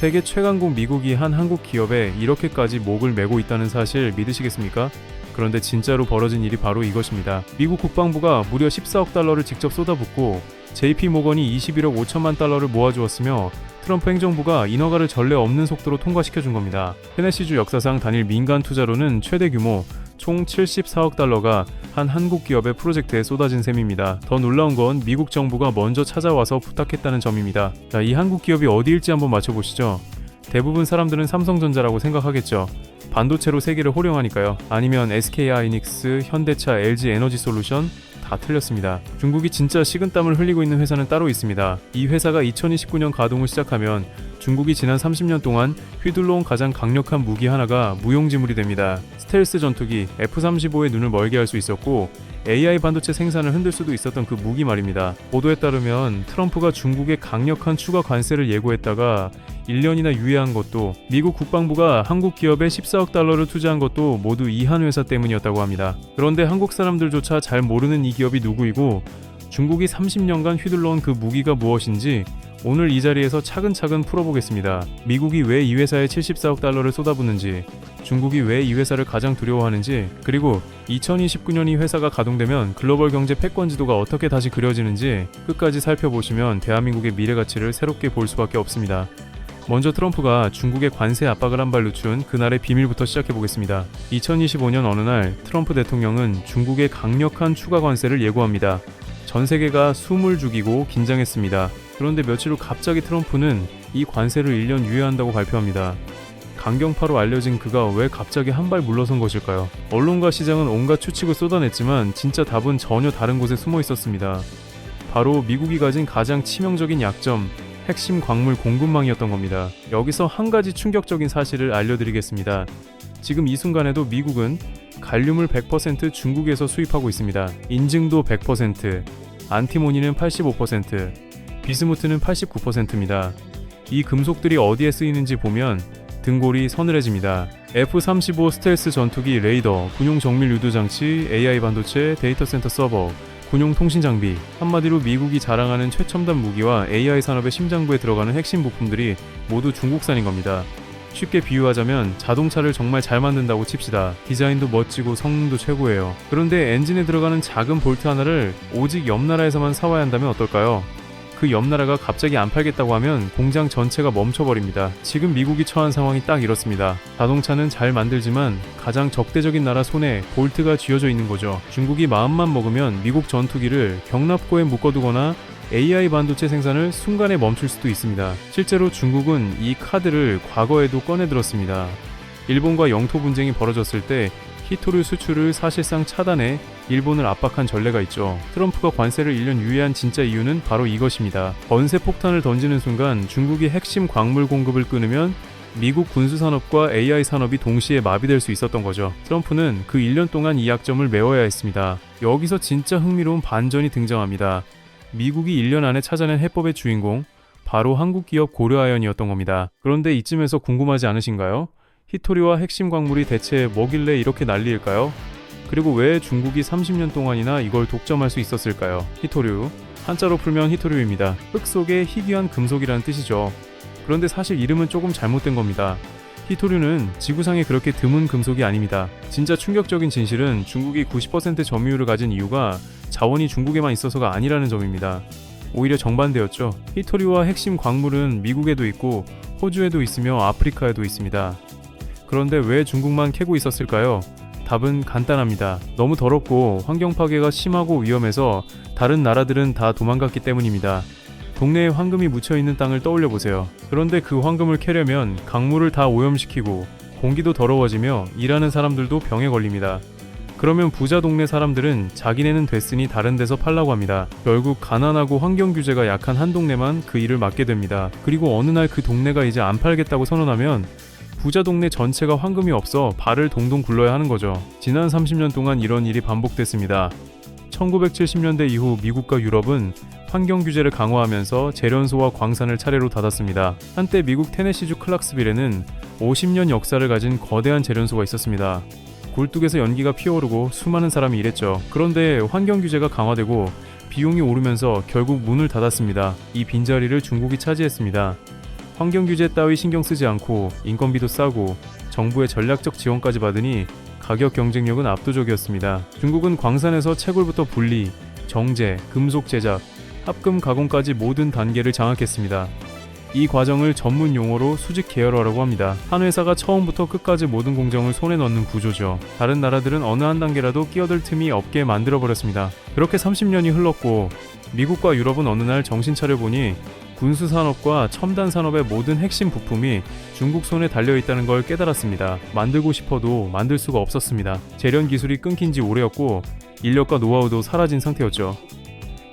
세계 최강국 미국이 한 한국 기업에 이렇게까지 목을 메고 있다는 사실 믿으시겠습니까? 그런데 진짜로 벌어진 일이 바로 이것입니다. 미국 국방부가 무려 14억 달러를 직접 쏟아붓고 JP모건이 21억 5천만 달러를 모아주었으며 트럼프 행정부가 인허가를 전례 없는 속도로 통과시켜준 겁니다. 테네시주 역사상 단일 민간 투자로는 최대 규모 총 74억 달러가 한 한국 기업의 프로젝트에 쏟아진 셈입니다. 더 놀라운 건 미국 정부가 먼저 찾아와서 부탁했다는 점입니다. 자, 이 한국 기업이 어디일지 한번 맞춰보시죠. 대부분 사람들은 삼성전자라고 생각하겠죠. 반도체로 세계를 호령하니까요. 아니면 SK하이닉스, 현대차, LG에너지솔루션 다 틀렸습니다. 중국이 진짜 식은땀을 흘리고 있는 회사는 따로 있습니다. 이 회사가 2029년 가동을 시작하면 중국이 지난 30년 동안 휘둘러온 가장 강력한 무기 하나가 무용지물이 됩니다. 스텔스 전투기 F-35의 눈을 멀게 할 수 있었고 AI 반도체 생산을 흔들 수도 있었던 그 무기 말입니다. 보도에 따르면 트럼프가 중국의 강력한 추가 관세를 예고했다가 1년이나 유예한 것도, 미국 국방부가 한국 기업에 14억 달러를 투자한 것도 모두 이 한 회사 때문이었다고 합니다. 그런데 한국 사람들조차 잘 모르는 이 기업이 누구이고 중국이 30년간 휘둘러온 그 무기가 무엇인지 오늘 이 자리에서 차근차근 풀어보겠습니다. 미국이 왜 이 회사에 74억 달러를 쏟아붓는지, 중국이 왜 이 회사를 가장 두려워하는지, 그리고 2029년 이 회사가 가동되면 글로벌 경제 패권지도가 어떻게 다시 그려지는지 끝까지 살펴보시면 대한민국의 미래 가치를 새롭게 볼 수밖에 없습니다. 먼저 트럼프가 중국의 관세 압박을 한 발 늦춘 그날의 비밀부터 시작해보겠습니다. 2025년 어느 날 트럼프 대통령은 중국의 강력한 추가 관세를 예고합니다. 전 세계가 숨을 죽이고 긴장했습니다. 그런데 며칠 후 갑자기 트럼프는 이 관세를 1년 유예한다고 발표합니다. 강경파로 알려진 그가 왜 갑자기 한 발 물러선 것일까요? 언론과 시장은 온갖 추측을 쏟아냈지만 진짜 답은 전혀 다른 곳에 숨어 있었습니다. 바로 미국이 가진 가장 치명적인 약점, 핵심 광물 공급망이었던 겁니다. 여기서 한 가지 충격적인 사실을 알려드리겠습니다. 지금 이 순간에도 미국은 갈륨을 100% 중국에서 수입하고 있습니다. 인증도 100%, 안티모니는 85%, 비스무트는 89%입니다. 이 금속들이 어디에 쓰이는지 보면 등골이 서늘해집니다. F-35 스텔스 전투기 레이더, 군용 정밀 유도 장치, AI 반도체, 데이터 센터 서버, 군용 통신 장비, 한마디로 미국이 자랑하는 최첨단 무기와 AI 산업의 심장부에 들어가는 핵심 부품들이 모두 중국산인 겁니다. 쉽게 비유하자면 자동차를 정말 잘 만든다고 칩시다. 디자인도 멋지고 성능도 최고예요. 그런데 엔진에 들어가는 작은 볼트 하나를 오직 옆 나라에서만 사와야 한다면 어떨까요? 그 옆 나라가 갑자기 안 팔겠다고 하면 공장 전체가 멈춰버립니다. 지금 미국이 처한 상황이 딱 이렇습니다. 자동차는 잘 만들지만 가장 적대적인 나라 손에 볼트가 쥐어져 있는 거죠. 중국이 마음만 먹으면 미국 전투기를 경납고에 묶어두거나 AI 반도체 생산을 순간에 멈출 수도 있습니다. 실제로 중국은 이 카드를 과거에도 꺼내들었습니다. 일본과 영토 분쟁이 벌어졌을 때 히토류 수출을 사실상 차단해 일본을 압박한 전례가 있죠. 트럼프가 관세를 1년 유예한 진짜 이유는 바로 이것입니다. 번세 폭탄을 던지는 순간 중국이 핵심 광물 공급을 끊으면 미국 군수산업과 AI 산업이 동시에 마비될 수 있었던 거죠. 트럼프는 그 1년 동안 이 약점을 메워야 했습니다. 여기서 진짜 흥미로운 반전이 등장합니다. 미국이 1년 안에 찾아낸 해법의 주인공, 바로 한국 기업 고려아연이었던 겁니다. 그런데 이쯤에서 궁금하지 않으신가요? 히토리와 핵심 광물이 대체 뭐길래 이렇게 난리일까요? 그리고 왜 중국이 30년 동안이나 이걸 독점할 수 있었을까요? 히토류, 한자로 풀면 히토류입니다. 흙 속의 희귀한 금속이라는 뜻이죠. 그런데 사실 이름은 조금 잘못된 겁니다. 히토류는 지구상에 그렇게 드문 금속이 아닙니다. 진짜 충격적인 진실은 중국이 90% 점유율을 가진 이유가 자원이 중국에만 있어서가 아니라는 점입니다. 오히려 정반대였죠. 히토류와 핵심 광물은 미국에도 있고 호주에도 있으며 아프리카에도 있습니다. 그런데 왜 중국만 캐고 있었을까요? 답은 간단합니다. 너무 더럽고 환경 파괴가 심하고 위험해서 다른 나라들은 다 도망갔기 때문입니다. 동네에 황금이 묻혀있는 땅을 떠올려보세요. 그런데 그 황금을 캐려면 강물을 다 오염시키고 공기도 더러워지며 일하는 사람들도 병에 걸립니다. 그러면 부자 동네 사람들은 자기네는 됐으니 다른 데서 팔라고 합니다. 결국 가난하고 환경 규제가 약한 한 동네만 그 일을 맡게 됩니다. 그리고 어느 날 그 동네가 이제 안 팔겠다고 선언하면 부자 동네 전체가 황금이 없어 발을 동동 굴러야 하는 거죠. 지난 30년 동안 이런 일이 반복됐습니다. 1970년대 이후 미국과 유럽은 환경 규제를 강화하면서 재련소와 광산을 차례로 닫았습니다. 한때 미국 테네시주 클락스빌에는 50년 역사를 가진 거대한 재련소가 있었습니다. 굴뚝에서 연기가 피어오르고 수많은 사람이 일했죠. 그런데 환경 규제가 강화되고 비용이 오르면서 결국 문을 닫았습니다. 이 빈자리를 중국이 차지했습니다. 환경 규제 따위 신경 쓰지 않고 인건비도 싸고 정부의 전략적 지원까지 받으니 가격 경쟁력은 압도적이었습니다. 중국은 광산에서 채굴부터 분리, 정제, 금속 제작, 합금 가공까지 모든 단계를 장악했습니다. 이 과정을 전문 용어로 수직 계열화라고 합니다. 한 회사가 처음부터 끝까지 모든 공정을 손에 넣는 구조죠. 다른 나라들은 어느 한 단계라도 끼어들 틈이 없게 만들어버렸습니다. 그렇게 30년이 흘렀고 미국과 유럽은 어느 날 정신 차려보니 군수산업과 첨단산업의 모든 핵심 부품이 중국 손에 달려있다는 걸 깨달았습니다. 만들고 싶어도 만들 수가 없었습니다. 재련 기술이 끊긴 지 오래였고 인력과 노하우도 사라진 상태였죠.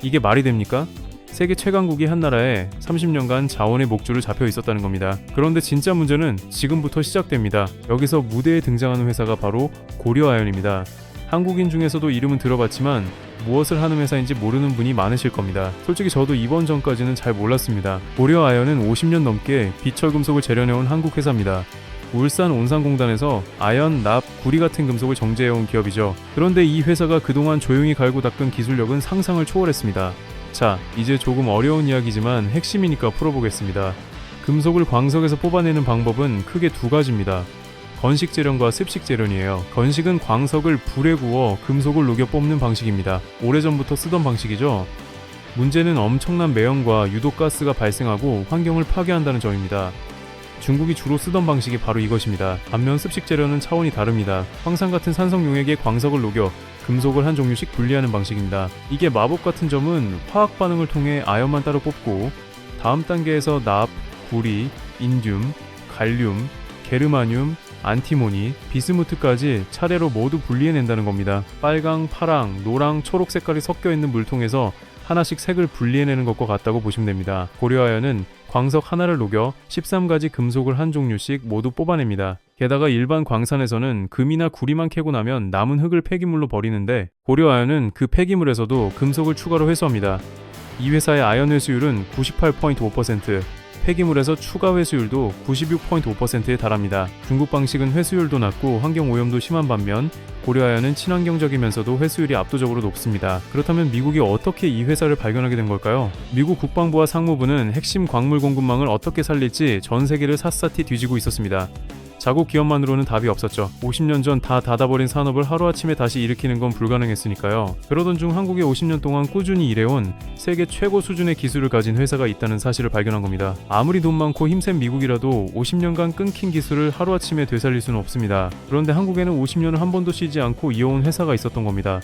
이게 말이 됩니까? 세계 최강국이 한 나라에 30년간 자원의 목줄을 잡혀 있었다는 겁니다. 그런데 진짜 문제는 지금부터 시작됩니다. 여기서 무대에 등장하는 회사가 바로 고려아연입니다. 한국인 중에서도 이름은 들어봤지만 무엇을 하는 회사인지 모르는 분이 많으실 겁니다. 솔직히 저도 이번 전까지는 잘 몰랐습니다. 고려아연은 50년 넘게 비철금속을 재련해온 한국 회사입니다. 울산 온산공단에서 아연, 납, 구리 같은 금속을 정제해온 기업이죠. 그런데 이 회사가 그동안 조용히 갈고 닦은 기술력은 상상을 초월했습니다. 자, 이제 조금 어려운 이야기지만 핵심이니까 풀어보겠습니다. 금속을 광석에서 뽑아내는 방법은 크게 두 가지입니다. 건식 재련과 습식 재련이에요. 건식은 광석을 불에 구워 금속을 녹여 뽑는 방식입니다. 오래전부터 쓰던 방식이죠. 문제는 엄청난 매연과 유독가스가 발생하고 환경을 파괴한다는 점입니다. 중국이 주로 쓰던 방식이 바로 이것입니다. 반면 습식 재련은 차원이 다릅니다. 황산 같은 산성 용액에 광석을 녹여 금속을 한 종류씩 분리하는 방식입니다. 이게 마법 같은 점은 화학 반응을 통해 아연만 따로 뽑고 다음 단계에서 납, 구리, 인듐, 갈륨, 게르마늄, 안티모니, 비스무트까지 차례로 모두 분리해낸다는 겁니다. 빨강, 파랑, 노랑, 초록 색깔이 섞여있는 물통에서 하나씩 색을 분리해내는 것과 같다고 보시면 됩니다. 고려아연은 광석 하나를 녹여 13가지 금속을 한 종류씩 모두 뽑아냅니다. 게다가 일반 광산에서는 금이나 구리만 캐고 나면 남은 흙을 폐기물로 버리는데 고려아연은 그 폐기물에서도 금속을 추가로 회수합니다. 이 회사의 아연 회수율은 98.5%, 폐기물에서 추가 회수율도 96.5%에 달합니다. 중국 방식은 회수율도 낮고 환경 오염도 심한 반면 고려아연은 친환경적이면서도 회수율이 압도적으로 높습니다. 그렇다면 미국이 어떻게 이 회사를 발견하게 된 걸까요? 미국 국방부와 상무부는 핵심 광물 공급망을 어떻게 살릴지 전 세계를 샅샅이 뒤지고 있었습니다. 자국 기업만으로는 답이 없었죠. 50년 전 다 닫아버린 산업을 하루아침에 다시 일으키는 건 불가능했으니까요. 그러던 중 한국에 50년 동안 꾸준히 일해온 세계 최고 수준의 기술을 가진 회사가 있다는 사실을 발견한 겁니다. 아무리 돈 많고 힘센 미국이라도 50년간 끊긴 기술을 하루아침에 되살릴 수는 없습니다. 그런데 한국에는 50년을 한 번도 쉬지 않고 이어온 회사가 있었던 겁니다.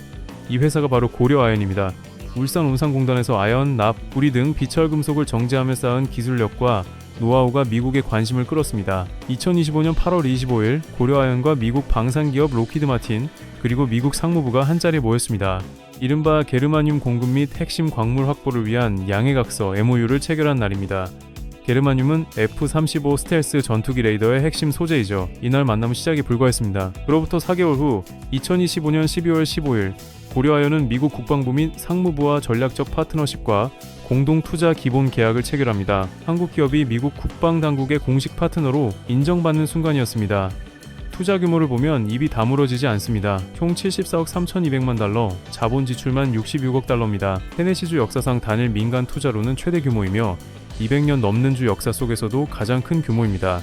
이 회사가 바로 고려아연입니다. 울산 온산공단에서 아연, 납, 구리 등 비철금속을 정제하며 쌓은 기술력과 노하우가 미국의 관심을 끌었습니다. 2025년 8월 25일 고려아연과 미국 방산기업 로키드 마틴 그리고 미국 상무부가 한자리에 모였습니다. 이른바 게르마늄 공급 및 핵심 광물 확보를 위한 양해각서 MOU를 체결한 날입니다. 게르마늄은 F-35 스텔스 전투기 레이더의 핵심 소재이죠. 이날 만남은 시작이 불과했습니다. 그로부터 4개월 후 2025년 12월 15일 고려아연은 미국 국방부 및 상무부와 전략적 파트너십과 공동 투자 기본 계약을 체결합니다. 한국 기업이 미국 국방당국의 공식 파트너로 인정받는 순간이었습니다. 투자 규모를 보면 입이 다물어지지 않습니다. 총 74억 3,200만 달러, 자본 지출만 66억 달러입니다. 테네시주 역사상 단일 민간 투자로는 최대 규모이며 200년 넘는 주 역사 속에서도 가장 큰 규모입니다.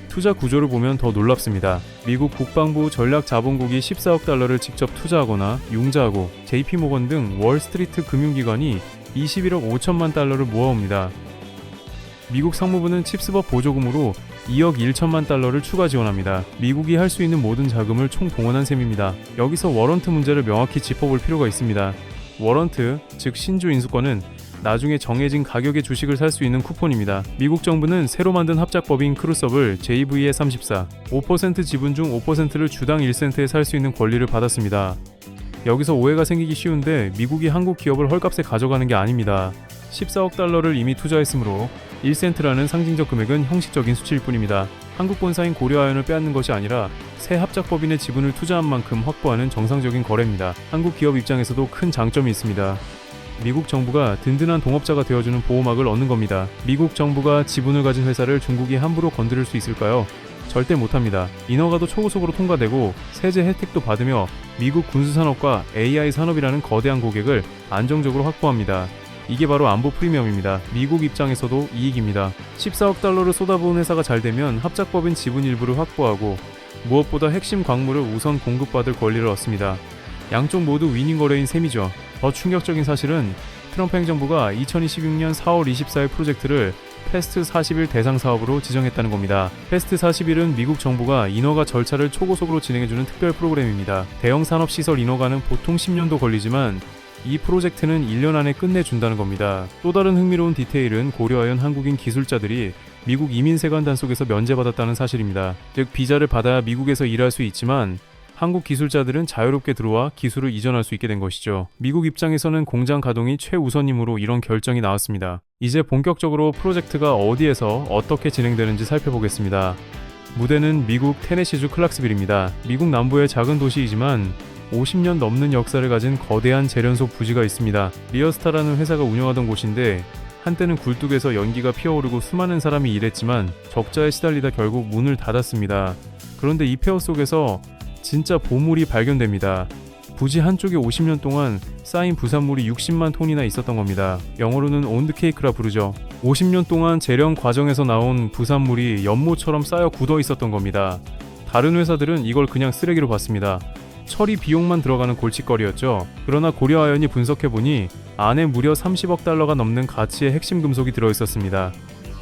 투자 구조를 보면 더 놀랍습니다. 미국 국방부 전략자본국이 14억 달러를 직접 투자하거나 융자하고 JP모건 등 월스트리트 금융기관이 21억 5천만 달러를 모아옵니다. 미국 상무부는 칩스법 보조금으로 2억 1천만 달러를 추가 지원합니다. 미국이 할 수 있는 모든 자금을 총동원한 셈입니다. 여기서 워런트 문제를 명확히 짚어볼 필요가 있습니다. 워런트, 즉 신주 인수권은 나중에 정해진 가격의 주식을 살 수 있는 쿠폰입니다. 미국 정부는 새로 만든 합작법인 크루섭을 JV의 34, 5% 지분 중 5%를 주당 1센트에 살 수 있는 권리를 받았습니다. 여기서 오해가 생기기 쉬운데 미국이 한국 기업을 헐값에 가져가는 게 아닙니다. 14억 달러를 이미 투자했으므로 1센트라는 상징적 금액은 형식적인 수치일 뿐입니다. 한국 본사인 고려아연을 빼앗는 것이 아니라 새 합작법인의 지분을 투자한 만큼 확보하는 정상적인 거래입니다. 한국 기업 입장에서도 큰 장점이 있습니다. 미국 정부가 든든한 동업자가 되어주는 보호막을 얻는 겁니다. 미국 정부가 지분을 가진 회사를 중국이 함부로 건드릴 수 있을까요? 절대 못합니다. 인허가도 초고속으로 통과되고 세제 혜택도 받으며 미국 군수산업과 AI 산업이라는 거대한 고객을 안정적으로 확보합니다. 이게 바로 안보 프리미엄입니다. 미국 입장에서도 이익입니다. 14억 달러를 쏟아부은 회사가 잘 되면 합작법인 지분 일부를 확보하고 무엇보다 핵심 광물을 우선 공급받을 권리를 얻습니다. 양쪽 모두 위닝 거래인 셈이죠. 더 충격적인 사실은 트럼프 행정부가 2026년 4월 24일 프로젝트를 패스트 41 대상 사업으로 지정했다는 겁니다. 패스트 41은 미국 정부가 인허가 절차를 초고속으로 진행해주는 특별 프로그램입니다. 대형 산업시설 인허가는 보통 10년도 걸리지만 이 프로젝트는 1년 안에 끝내준다는 겁니다. 또 다른 흥미로운 디테일은 고려아연 한국인 기술자들이 미국 이민세관 단속에서 면제받았다는 사실입니다. 즉 비자를 받아야 미국에서 일할 수 있지만 한국 기술자들은 자유롭게 들어와 기술을 이전할 수 있게 된 것이죠. 미국 입장에서는 공장 가동이 최우선임으로 이런 결정이 나왔습니다. 이제 본격적으로 프로젝트가 어디에서 어떻게 진행되는지 살펴보겠습니다. 무대는 미국 테네시주 클락스빌입니다. 미국 남부의 작은 도시이지만 50년 넘는 역사를 가진 거대한 재련소 부지가 있습니다. 리어스타라는 회사가 운영하던 곳인데 한때는 굴뚝에서 연기가 피어오르고 수많은 사람이 일했지만 적자에 시달리다 결국 문을 닫았습니다. 그런데 이 폐허 속에서 진짜 보물이 발견됩니다. 부지 한쪽에 50년 동안 쌓인 부산물이 60만 톤이나 있었던 겁니다. 영어로는 온드케이크라 부르죠. 50년 동안 재련 과정에서 나온 부산물이 연못처럼 쌓여 굳어 있었던 겁니다. 다른 회사들은 이걸 그냥 쓰레기로 봤습니다. 처리 비용만 들어가는 골칫거리였죠. 그러나 고려아연이 분석해보니 안에 무려 30억 달러가 넘는 가치의 핵심 금속이 들어있었습니다.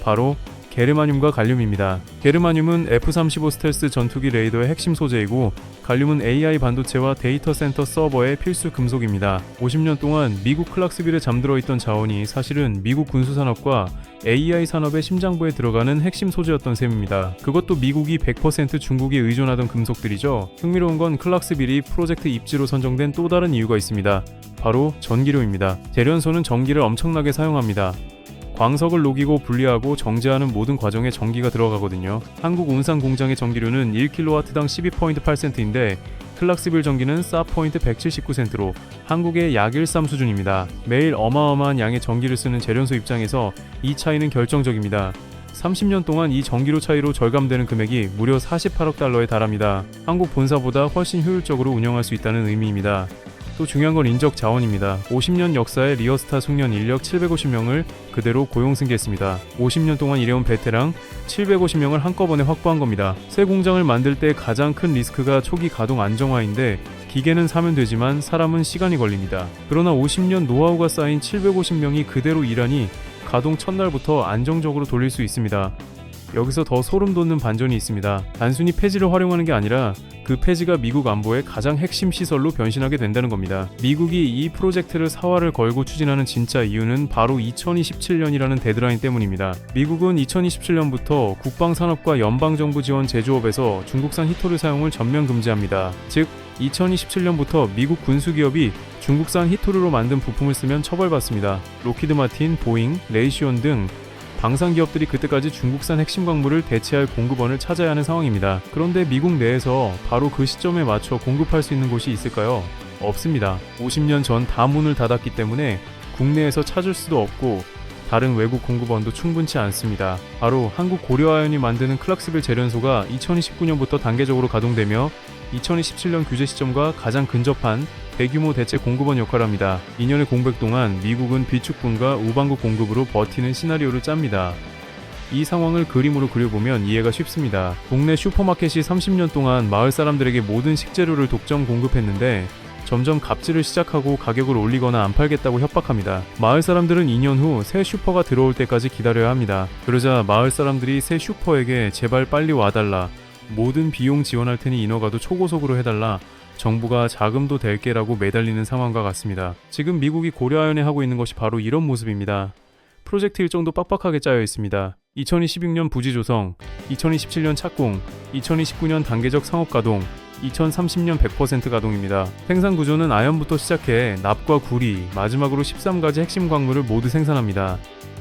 바로 게르마늄과 갈륨입니다. 게르마늄은 F-35 스텔스 전투기 레이더의 핵심 소재이고 갈륨은 AI 반도체와 데이터 센터 서버의 필수 금속입니다. 50년 동안 미국 클락스빌에 잠들어 있던 자원이 사실은 미국 군수산업과 AI 산업의 심장부에 들어가는 핵심 소재였던 셈입니다. 그것도 미국이 100% 중국에 의존하던 금속들이죠. 흥미로운 건 클락스빌이 프로젝트 입지로 선정된 또 다른 이유가 있습니다. 바로 전기료입니다. 재련소는 전기를 엄청나게 사용합니다. 광석을 녹이고 분리하고 정제하는 모든 과정에 전기가 들어가거든요. 한국 운산 공장의 전기료는 1kW당 12.8센트인데 클락스빌 전기는 4.179센트로 한국의 약 1.3 수준입니다. 매일 어마어마한 양의 전기를 쓰는 재련소 입장에서 이 차이는 결정적입니다. 30년 동안 이 전기료 차이로 절감되는 금액이 무려 48억 달러에 달합니다. 한국 본사보다 훨씬 효율적으로 운영할 수 있다는 의미입니다. 또 중요한 건 인적 자원입니다. 50년 역사의 리어스타 숙련 인력 750명을 그대로 고용 승계했습니다. 50년 동안 일해온 베테랑 750명을 한꺼번에 확보한 겁니다. 새 공장을 만들 때 가장 큰 리스크가 초기 가동 안정화인데 기계는 사면 되지만 사람은 시간이 걸립니다. 그러나 50년 노하우가 쌓인 750명이 그대로 일하니 가동 첫날부터 안정적으로 돌릴 수 있습니다. 여기서 더 소름 돋는 반전이 있습니다. 단순히 폐지를 활용하는 게 아니라 그 폐지가 미국 안보의 가장 핵심 시설로 변신하게 된다는 겁니다. 미국이 이 프로젝트를 사활을 걸고 추진하는 진짜 이유는 바로 2027년이라는 데드라인 때문입니다. 미국은 2027년부터 국방산업과 연방정부 지원 제조업에서 중국산 히토류 사용을 전면 금지합니다. 즉 2027년부터 미국 군수기업이 중국산 히토류로 만든 부품을 쓰면 처벌받습니다. 로키드 마틴, 보잉, 레이시온 등 방산 기업들이 그때까지 중국산 핵심 광물을 대체할 공급원을 찾아야 하는 상황입니다. 그런데 미국 내에서 바로 그 시점에 맞춰 공급할 수 있는 곳이 있을까요? 없습니다. 50년 전 다 문을 닫았기 때문에 국내에서 찾을 수도 없고 다른 외국 공급원도 충분치 않습니다. 바로 한국 고려아연이 만드는 클락스빌 재련소가 2029년부터 단계적으로 가동되며 2027년 규제 시점과 가장 근접한 대규모 대체 공급원 역할을 합니다. 2년의 공백 동안 미국은 비축분과 우방국 공급으로 버티는 시나리오를 짭니다. 이 상황을 그림으로 그려보면 이해가 쉽습니다. 동네 슈퍼마켓이 30년 동안 마을 사람들에게 모든 식재료를 독점 공급했는데 점점 갑질을 시작하고 가격을 올리거나 안 팔겠다고 협박합니다. 마을 사람들은 2년 후 새 슈퍼가 들어올 때까지 기다려야 합니다. 그러자 마을 사람들이 새 슈퍼에게 제발 빨리 와달라, 모든 비용 지원할 테니 인허가도 초고속으로 해달라, 정부가 자금도 댈게라고 매달리는 상황과 같습니다. 지금 미국이 고려아연에 하고 있는 것이 바로 이런 모습입니다. 프로젝트 일정도 빡빡하게 짜여 있습니다. 2026년 부지 조성, 2027년 착공, 2029년 단계적 상업 가동, 2030년 100% 가동입니다. 생산 구조는 아연부터 시작해 납과 구리, 마지막으로 13가지 핵심 광물을 모두 생산합니다.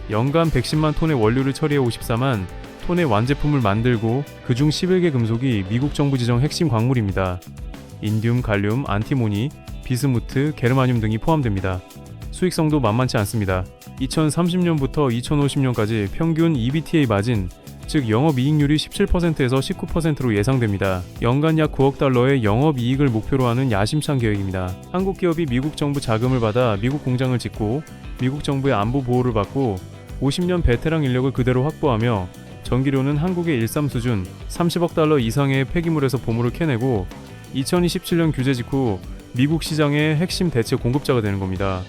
연간 110만 톤의 원료를 처리해 54만 톤의 완제품을 만들고 그중 11개 금속이 미국 정부 지정 핵심 광물입니다. 인듐, 갈륨, 안티모니, 비스무트, 게르마늄 등이 포함됩니다. 수익성도 만만치 않습니다. 2030년부터 2050년까지 평균 EBTA 마진 즉 영업이익률이 17%에서 19%로 예상됩니다. 연간 약 9억 달러의 영업이익을 목표로 하는 야심찬 계획입니다. 한국 기업이 미국 정부 자금을 받아 미국 공장을 짓고 미국 정부의 안보 보호를 받고 50년 베테랑 인력을 그대로 확보하며 전기료는 한국의 일삼 수준 30억 달러 이상의 폐기물에서 보물을 캐내고 2027년 규제 직후 미국 시장의 핵심 대체 공급자가 되는 겁니다.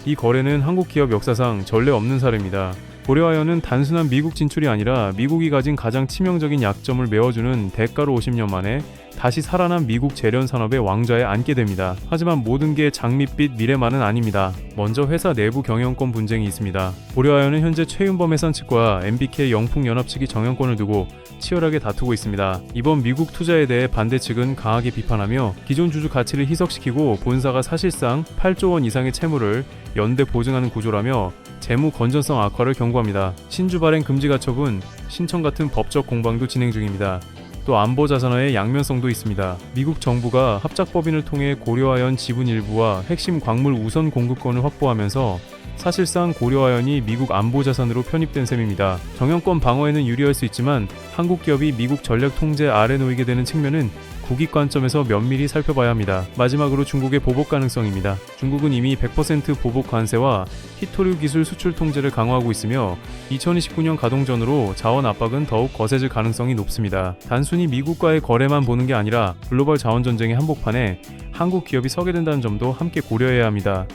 이 거래는 한국 기업 역사상 전례 없는 사례입니다. 고려아연은 단순한 미국 진출이 아니라 미국이 가진 가장 치명적인 약점을 메워주는 대가로 50년 만에 다시 살아난 미국 재련 산업의 왕좌에 앉게 됩니다. 하지만 모든 게 장밋빛 미래만은 아닙니다. 먼저 회사 내부 경영권 분쟁이 있습니다. 고려아연은 현재 최윤범 회산 측과 MBK 영풍연합 측이 경영권을 두고 치열하게 다투고 있습니다. 이번 미국 투자에 대해 반대 측은 강하게 비판하며 기존 주주 가치를 희석시키고 본사가 사실상 8조 원 이상의 채무를 연대 보증하는 구조라며 재무 건전성 악화를 경고합니다. 신주 발행 금지 가처분, 신청 같은 법적 공방도 진행 중입니다. 또 안보 자산화의 양면성도 있습니다. 미국 정부가 합작법인을 통해 고려아연 지분 일부와 핵심 광물 우선 공급권을 확보하면서 사실상 고려아연이 미국 안보 자산으로 편입된 셈입니다. 정영권 방어에는 유리할 수 있지만 한국 기업이 미국 전략 통제 아래 놓이게 되는 측면은 국익 관점에서 면밀히 살펴봐야 합니다. 마지막으로 중국의 보복 가능성입니다. 중국은 이미 100% 보복 관세와 히토류 기술 수출 통제를 강화하고 있으며 2029년 가동 전으로 자원 압박은 더욱 거세질 가능성이 높습니다. 단순히 미국과의 거래만 보는 게 아니라 글로벌 자원 전쟁의 한복판에 한국 기업이 서게 된다는 점도 함께 고려해야 합니다.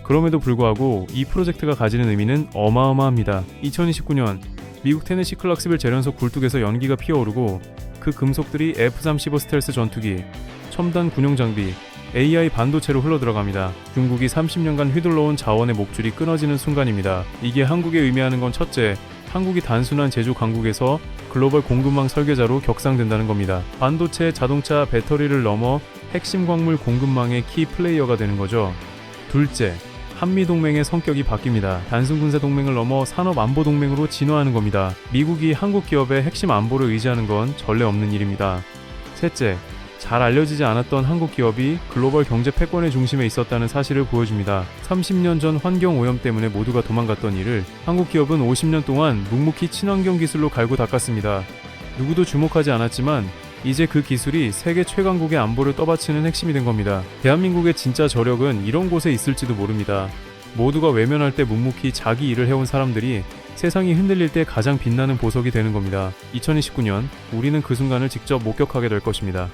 그럼에도 불구하고 이 프로젝트가 가지는 의미는 어마어마합니다. 2029년 미국 테네시 클락스빌 재련소 굴뚝에서 연기가 피어오르고 그 금속들이 F-35 스텔스 전투기, 첨단 군용 장비, AI 반도체로 흘러들어갑니다. 중국이 30년간 휘둘러온 자원의 목줄이 끊어지는 순간입니다. 이게 한국에 의미하는 건 첫째, 한국이 단순한 제조 강국에서 글로벌 공급망 설계자로 격상된다는 겁니다. 반도체, 자동차, 배터리를 넘어 핵심 광물 공급망의 키 플레이어가 되는 거죠. 둘째, 한미동맹의 성격이 바뀝니다. 단순 군사 동맹을 넘어 산업 안보 동맹으로 진화하는 겁니다. 미국이 한국 기업의 핵심 안보를 의지하는 건 전례 없는 일입니다. 셋째, 잘 알려지지 않았던 한국 기업이 글로벌 경제 패권의 중심에 있었다는 사실을 보여줍니다. 30년 전 환경 오염 때문에 모두가 도망갔던 일을 한국 기업은 50년 동안 묵묵히 친환경 기술로 갈고 닦았습니다. 누구도 주목하지 않았지만 이제 그 기술이 세계 최강국의 안보를 떠받치는 핵심이 된 겁니다. 대한민국의 진짜 저력은 이런 곳에 있을지도 모릅니다. 모두가 외면할 때 묵묵히 자기 일을 해온 사람들이 세상이 흔들릴 때 가장 빛나는 보석이 되는 겁니다. 2029년 우리는 그 순간을 직접 목격하게 될 것입니다.